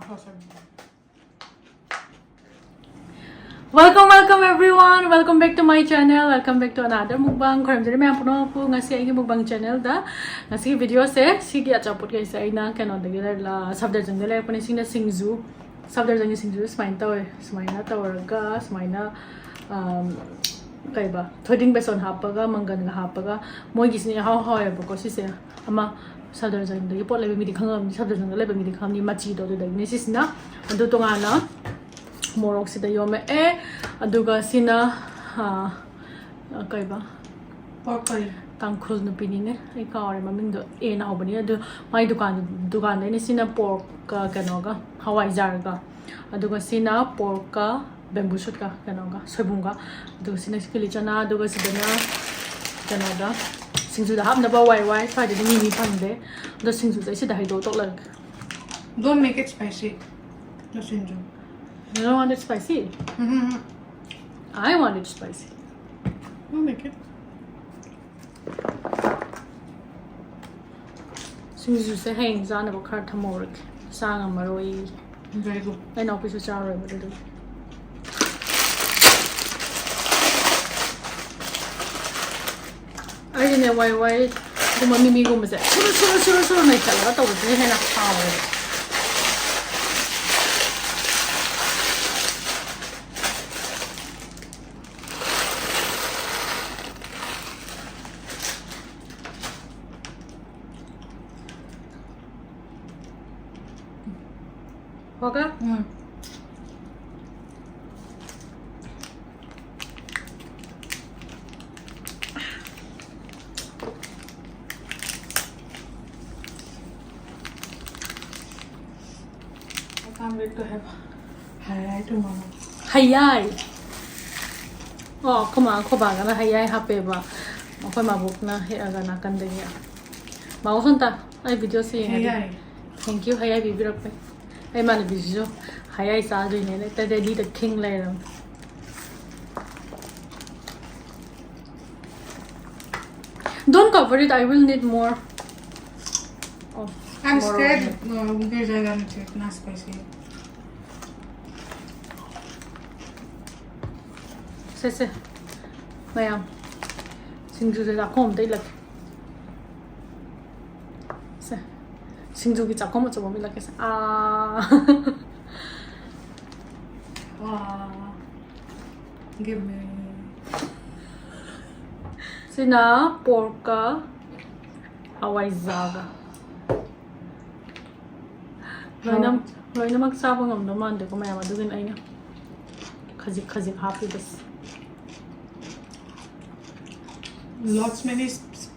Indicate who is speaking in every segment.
Speaker 1: Welcome everyone. Welcome back to my channel. Welcome back to another mukbang. Karam jari main puno po ngasi ay mukbang channel da. Ngasi video se sige achaput guys ay na kano da gila la sabdar jang dala pone sina Singju. Sabdar jang Singju smain taw smain na tawarga smain na kaiba thoding beson hapaga mangan ga hapaga moi gisni how ya ko si se ama sabdar jang da pot le mi di khangam sabdar jang le mi di kham ni machi do da ni sisna ando tongana morok sida yome aduga sina kaiba
Speaker 2: pork
Speaker 1: tangkhul no pinine ai kaare maming do na hobani adu mai dukan ne sina pork ka kanoga hawai jar ga aduga sina pork ka bamboo shoot ka kanoga soibunga aduga sina kelichana aduga sidana kanoga singju da hamna ba wai fa de mi phangde do singju sai sida haido tok lag
Speaker 2: don't make it spicy the Singju.
Speaker 1: You don't want it spicy? I want it spicy.
Speaker 2: Don't make it.
Speaker 1: Singju se hang zana ba khar thamork sang maroi.
Speaker 2: Very good.
Speaker 1: I know piece char ro ba do. I ne wai kuma mimi gum se. Suru mai chala to de he na power. Okay?
Speaker 2: I can't wait to have hayai tomorrow.
Speaker 1: Hayai. Oh, come on, ko ba na hayai hape ba. Ako mabuk na he aga na kandanya. Mausunta ay video si
Speaker 2: Hayai.
Speaker 1: Thank you hayai bibi rakpe. Ay man video hayai sa do ne ta de the king lai ram. Don't cover it, I will need more. Oh,
Speaker 2: I'm
Speaker 1: more
Speaker 2: scared
Speaker 1: of it.
Speaker 2: because I don't take not spicy.
Speaker 1: Se. Mayam. Singju de akom dai lak. Se. Singju ki akom cho mi lak se.
Speaker 2: Wow. Give me.
Speaker 1: Sina porka hawai zaga. Loina magsaba ngam naman de ko mayam adugin ay na. Khazik happy bas.
Speaker 2: Lots many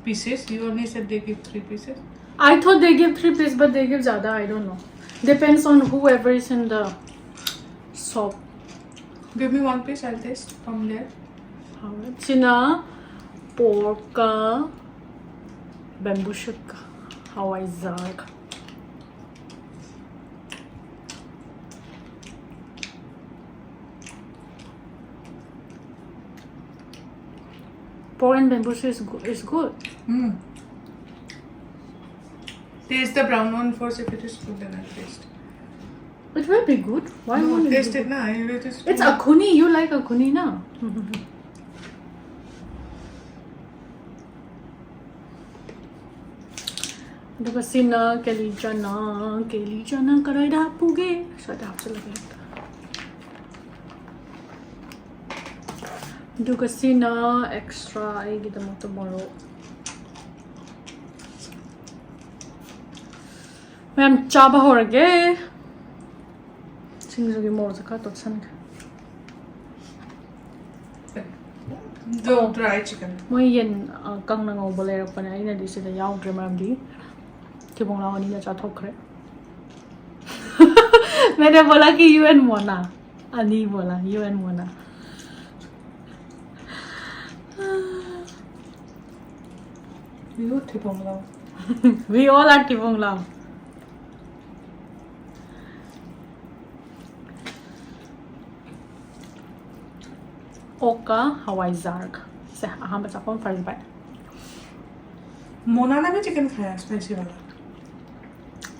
Speaker 2: pieces. You only said they give 3 pieces.
Speaker 1: I thought they give 3 pieces, but they give zyada. I don't know. Depends on whoever is in the shop.
Speaker 2: Give me 1 piece. I'll taste from there.
Speaker 1: Sina pork bamboo shoot hawai zag. Pork and bamboo shoot is good.
Speaker 2: Taste the brown one first. If it is good, then I'll taste.
Speaker 1: It will be good. Why
Speaker 2: No,
Speaker 1: won't
Speaker 2: taste
Speaker 1: it?
Speaker 2: it now.
Speaker 1: It's akhuni. You like akhuni, na? Because sina kelichana karai da puge. Shut up, because sina extra I get them tomorrow. Ma'am, chaba ho rage. Singju ki more sa ka to san.
Speaker 2: The dry chicken.
Speaker 1: Moi yen kang na ngau bole ra pa na ina di sida yaw dre ma'am di. Kibong lawa ni na cha thok re. मैंने बोला कि you and Mona अनी बोला you and Mona
Speaker 2: You tipong lao.
Speaker 1: we all are Tipong Lao. Oka Hawaii Zarg. Se aham basa kon first bite.
Speaker 2: Mona ने भी chicken खाया spicy वाला.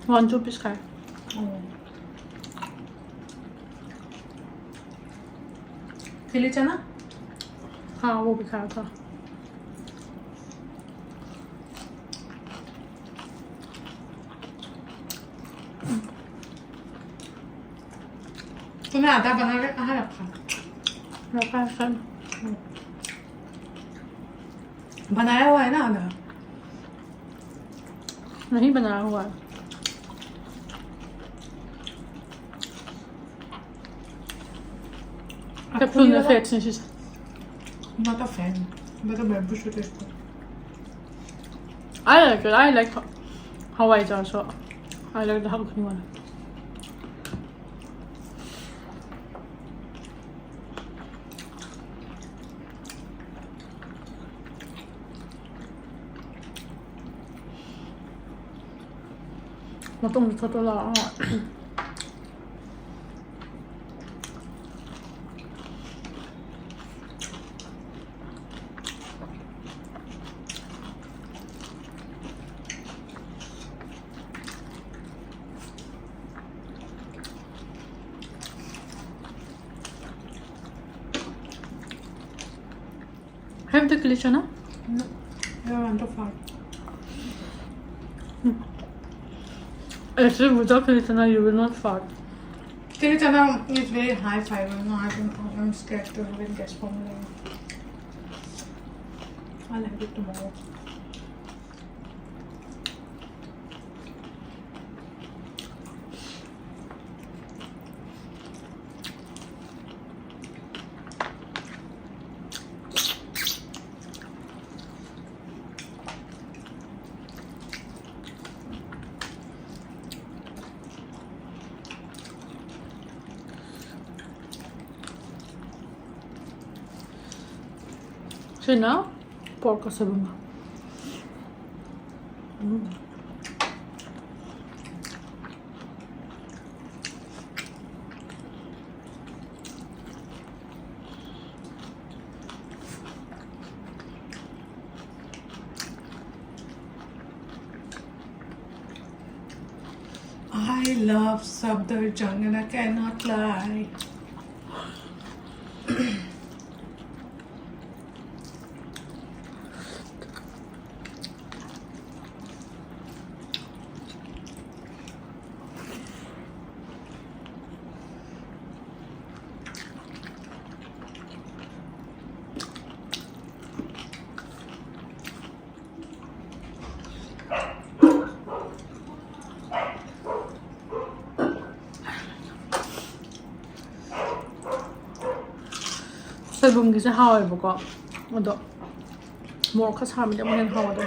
Speaker 1: 1-2 piece खाया.
Speaker 2: Oh. Kelichana?
Speaker 1: हाँ वो भी खाया था
Speaker 2: तूने आधा बना के कहाँ रखा?
Speaker 1: रखा है सर
Speaker 2: बनाया हुआ है ना आधा?
Speaker 1: नहीं बनाया हुआ है
Speaker 2: आपको
Speaker 1: Kapten
Speaker 2: नहीं
Speaker 1: är
Speaker 2: लगा?
Speaker 1: fet sen sist.
Speaker 2: Not a fan. But a bamboo shoot is good.
Speaker 1: I like it. I like Hawaii also. I like the Hawaii one. Một tuần cho tôi là Have the Kelichana?
Speaker 2: No. I want to fart.
Speaker 1: Actually, without Kelichana, you will not fart.
Speaker 2: Kelichana is very high fiber. No, I'm scared to have it gas formula. I'll have it tomorrow.
Speaker 1: So now, pork kasabunga.
Speaker 2: I love Sabdarjung and I cannot lie.
Speaker 1: 소이봉기지 하와이보고 어도 모카 사람이 때문에 하와도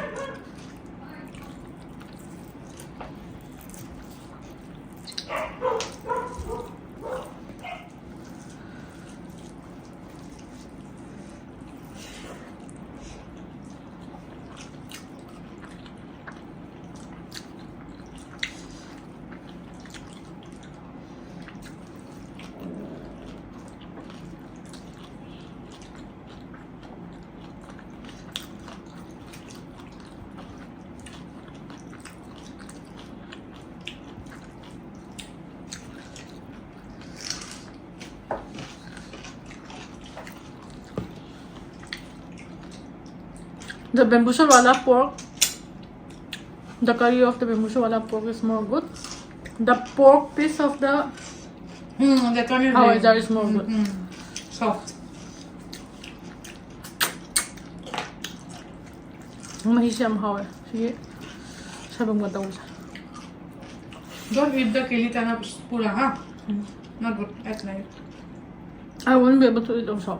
Speaker 1: The bamboo shoot wala pork, the curry of the bamboo shoot wala pork is more good. The pork piece of the
Speaker 2: That one is
Speaker 1: Hawaii jar is more good.
Speaker 2: Soft.
Speaker 1: Mahisiyam Hawaii. Sige, sabang mo daw siya.
Speaker 2: Don't eat the Kelichana pura, huh? Not good at night.
Speaker 1: I won't be able to eat also.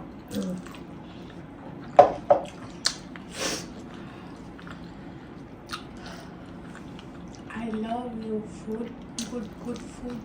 Speaker 2: I love your food. Good food.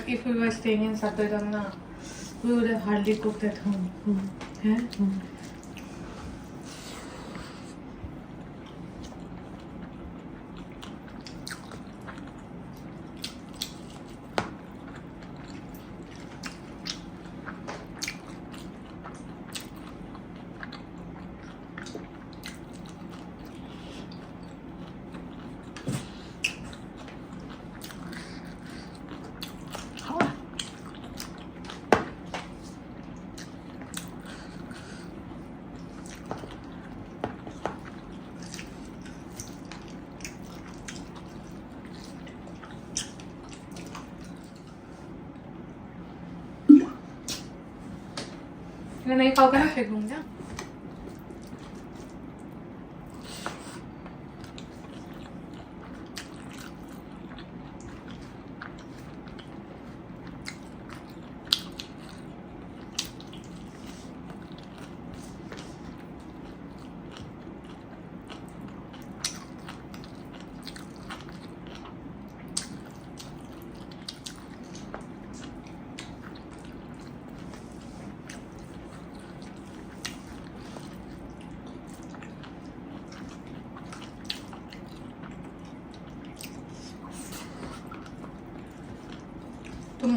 Speaker 2: If we were staying in Sabdarjung, we would have hardly cooked at home. Yeah? नहीं खाओगे ना फेंक दूंगा तुम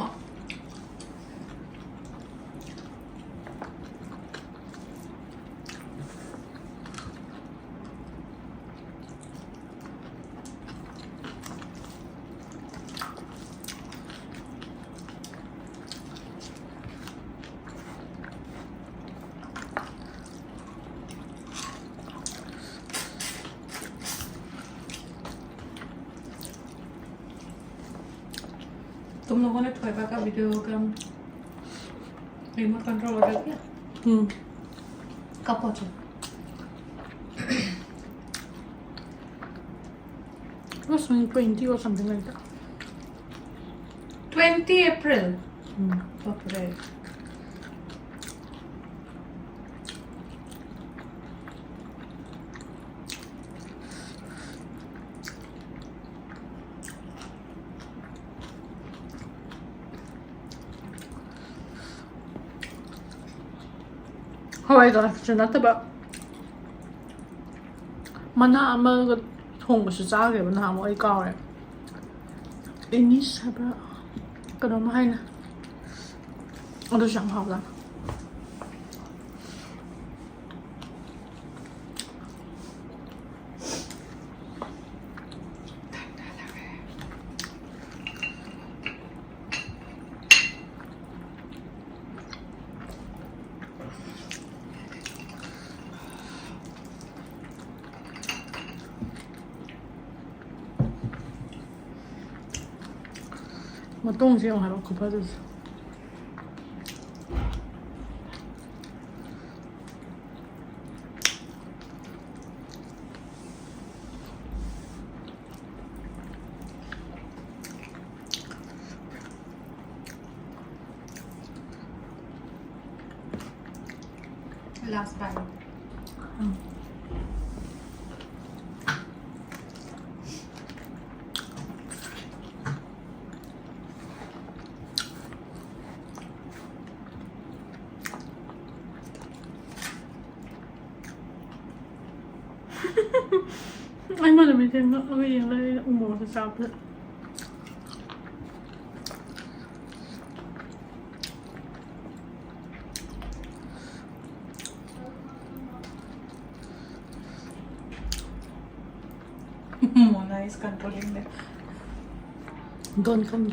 Speaker 2: तुम लोगों ने थोड़ा का वीडियो का रिमोट कंट्रोल ऑर्डर किया कब पहुंचे
Speaker 1: It was on 20 or something like that.
Speaker 2: 20 April. Okay.
Speaker 1: How I got to not about Mana Amal home was a zag and how I got it. In this about got on mine. On the Shanghai. 뭐 똥지 형 하러 급하듯이
Speaker 2: Last bite.
Speaker 1: Anh mà là mình xem nó cái gì đây ông bố thì sao vậy?
Speaker 2: Mona is controlling them.
Speaker 1: Don't come.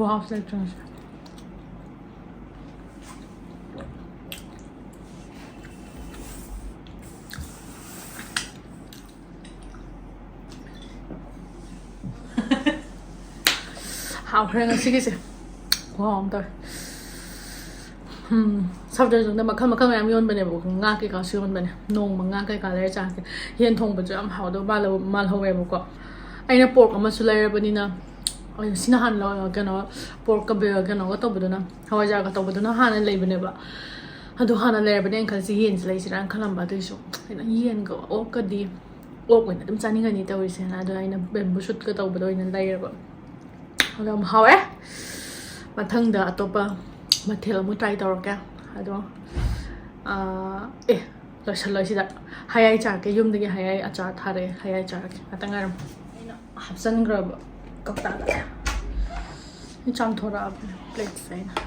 Speaker 1: Wow, c'est étrange. Hào khen xí cái gì? Wow, tôi. Sau đó chúng ta mà không em yon bên này bộ ngã cái cá siêu bên này, nông mà ngã cái cá lấy ra cái hiện thông bây giờ em hào đâu ba lâu em bộ anh là pork mà xưa bên này na sinahan lo kano pork ka be kano ka to buduna hawaja ka to buduna hanan leibne ba adu hanan leibne en kan si yen slai siran khalam ba tu so ina yen go o ka di o ko na dum chani ngani ta wise na adu ina bamboo shoot ka to budo ina lai ba agam hawe mathang da atopa mathel mu try tor ka adu lo shaloi sida hayai cha ke yum de hayai acha thare hayai cha atangaram ina hapsan grab Cọc tạ lại. Trong thua ra plate phải nè.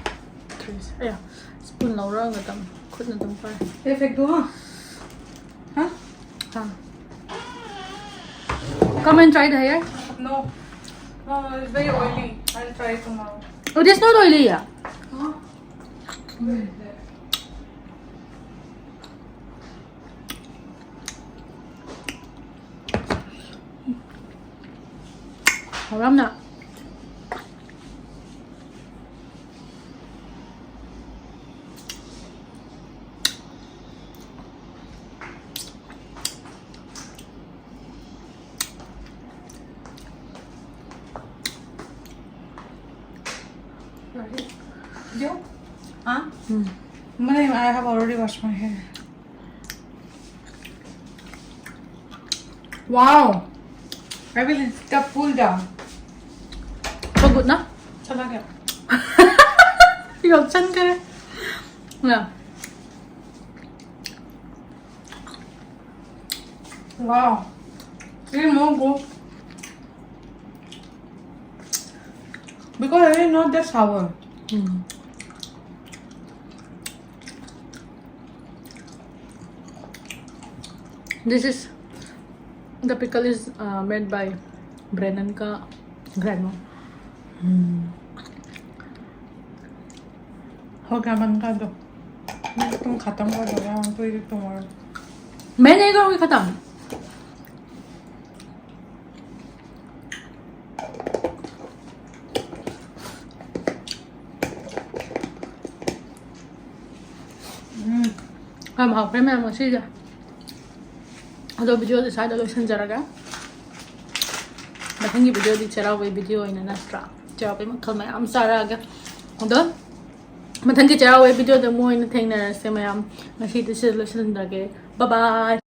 Speaker 1: trees. Yeah, spoon now wrong with them. Couldn't them fire.
Speaker 2: Perfect, huh? Huh?
Speaker 1: Huh. Come and try the hair.
Speaker 2: No. No, it's very oily. I'll try tomorrow.
Speaker 1: Oh, this not oily, yeah.
Speaker 2: Huh? Where is that?
Speaker 1: Haram na.
Speaker 2: You? Huh?
Speaker 1: Hmm.
Speaker 2: I have already washed my hair. Wow! I will stop pull down.
Speaker 1: Pagod na?
Speaker 2: चला गया.
Speaker 1: Yogchan ka rin. Yeah.
Speaker 2: Wow. It's more good. Because it is not that sour.
Speaker 1: Hmm. This is the pickle is made by Brennan ka grandma.
Speaker 2: हो गया बंद कर दो. तुम खत्म कर दो यार तो ये तुम्हारा.
Speaker 1: मैं नहीं करूँगी खत्म. Làm học với mẹ một xí ra. Rồi video thì sai đã lối sân ra ra. Mà thấy video thì chả về video này là strap. Chả về mà không mẹ am sa ra cái. Đó. Mà thấy cái chả về video thì mua nên thấy là xem mẹ am. Mà khi thì sẽ lối sân ra cái. Bye bye.